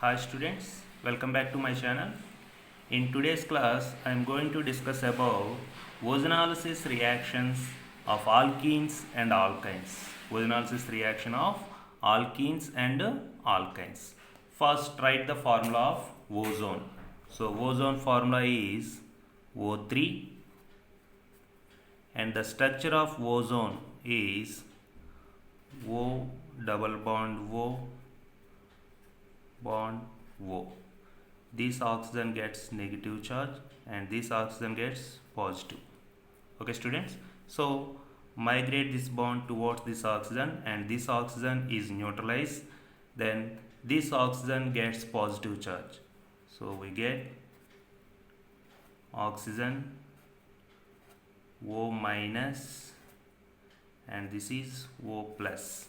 Hi students, welcome back to my channel. In today's class, I am going to discuss about ozonolysis reactions of alkenes and alkynes. Ozonolysis reaction of alkenes and alkynes. First, write the formula of ozone. So, ozone formula is O3 and the structure of ozone is O double bond O bond O. This oxygen gets negative charge and this oxygen gets positive. Okay students, so migrate this bond towards this oxygen and this oxygen is neutralized, then this oxygen gets positive charge, so we get oxygen O minus and this is O plus,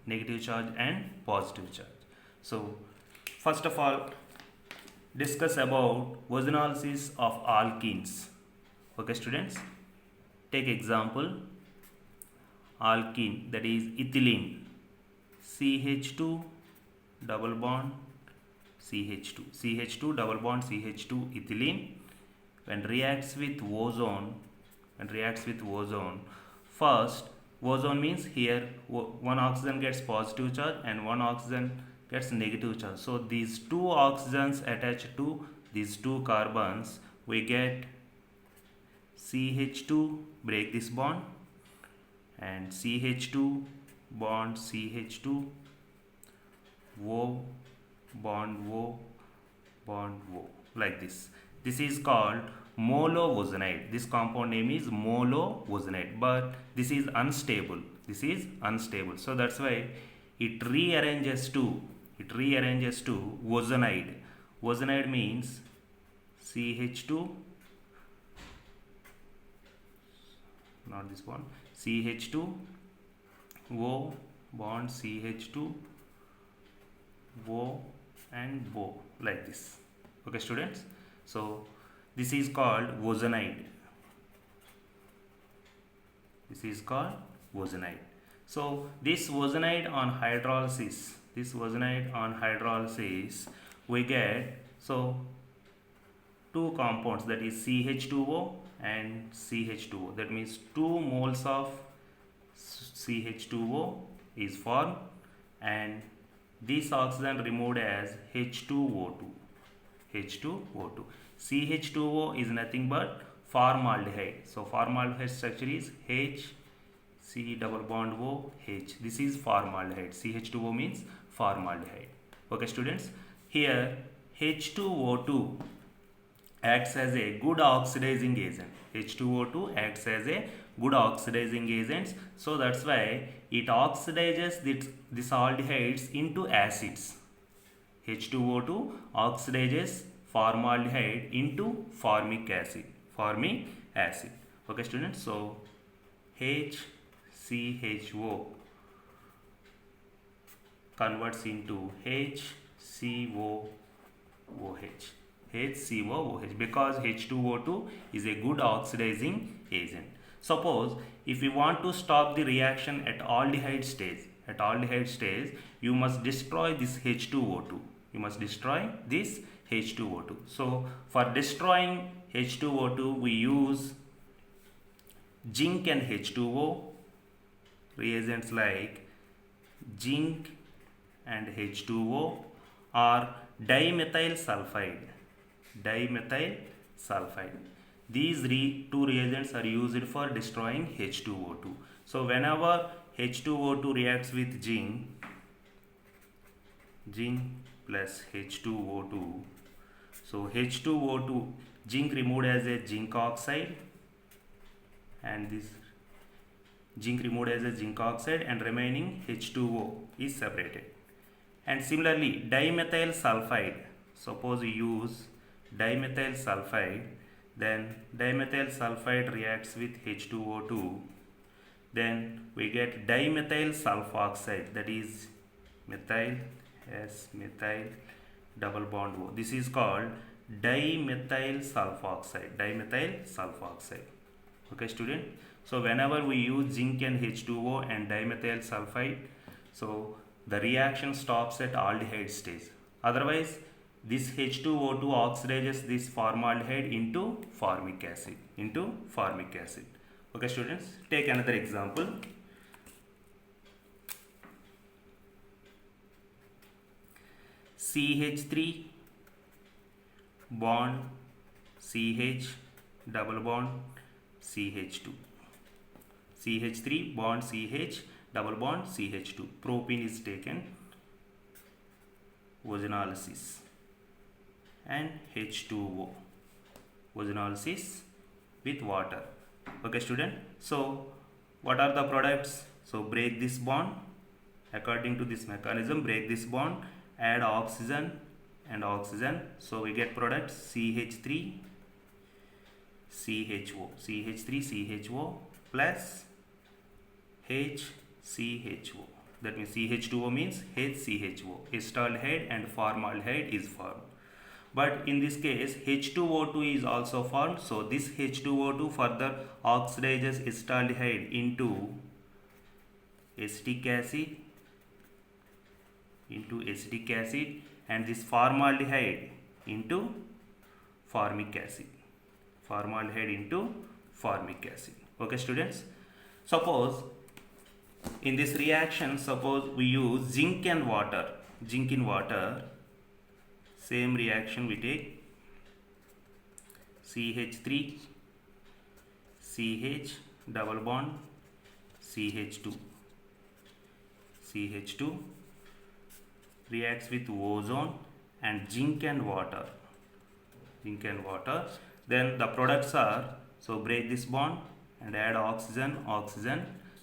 negative charge and positive charge. So first of all, discuss about ozonolysis of alkenes. Okay students, take example alkene, that is ethylene, CH2 double bond CH2 double bond CH2 ethylene. When reacts with ozone, first ozone means here one oxygen gets positive charge and one oxygen gets negative charge. So these two oxygens attached to these two carbons, we get CH2, break this bond, and CH2 bond CH2, O bond O bond O, like this. This is called molozonide. This compound name is molozonide, but this is unstable. So that's why it rearranges to ozonide. Ozonide means CH2, not this one, CH2 O bond CH2 O and O, like this. Okay students, so this is called ozonide. So this ozonide on hydrolysis, we get so two compounds, that is CH2O and CH2O. That means 2 moles of CH2O is formed and this oxygen removed as H2O2. CH2O is nothing but formaldehyde. So formaldehyde structure is H C double bond O H. This is formaldehyde. CH2O means formaldehyde. Okay students, here H2O2 acts as a good oxidizing agent. H2O2 acts as a good oxidizing agent. So that's why it oxidizes these aldehydes into acids. H2O2 oxidizes formaldehyde into formic acid. Okay students, so HCHO converts into HCOOH. Because H2O2 is a good oxidizing agent. Suppose if you want to stop the reaction at aldehyde stage, you must destroy this H2O2. So for destroying H2O2, we use zinc and H2O, reagents like zinc and H2O, or dimethyl sulfide. These two reagents are used for destroying H2O2. So whenever H2O2 reacts with zinc plus H2O2, so H2O2, zinc removed as a zinc oxide, and this zinc removed as a zinc oxide, and remaining H2O is separated. And similarly dimethyl sulfide, suppose we use dimethyl sulfide, then dimethyl sulfide reacts with H2O2, then we get dimethyl sulfoxide, that is methyl double bond O. This is called dimethyl sulfoxide. Okay student, so whenever we use zinc and H2O and dimethyl sulfide, so the reaction stops at aldehyde stage. Otherwise, this H2O2 oxidizes this formaldehyde into formic acid. Okay, students, take another example. CH3 bond CH double bond CH2. CH3 bond CH double bond CH2. Propene is taken, ozonolysis, and H2O, ozonolysis with water. Okay, student. So what are the products? So break this bond according to this mechanism. Break this bond, add oxygen and oxygen. So we get product CH3 CHO, CH3 CHO plus HCHO. That means CH2O means HCHO. Acetaldehyde and formaldehyde is formed. But in this case, H2O2 is also formed. So this H2O2 further oxidizes acetaldehyde into acetic acid, and this formaldehyde into formic acid. Okay, students. Suppose in this reaction, suppose we use zinc in water. Same reaction we take CH3 CH double bond CH2 reacts with ozone and zinc and water. Then the products are, so break this bond and add oxygen.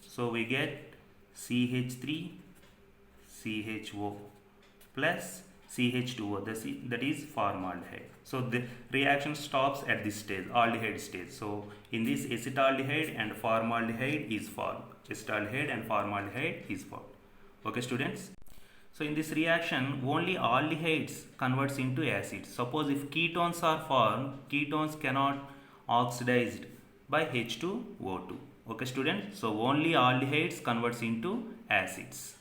So we get CH3 CHO plus CH2O, that is formaldehyde. So the reaction stops at this stage, aldehyde stage. So in this, acetaldehyde and formaldehyde is formed. Okay, students. So in this reaction, only aldehydes converts into acids. Suppose if ketones are formed, ketones cannot oxidized by H2O2. Okay, students. So only aldehydes converts into acids.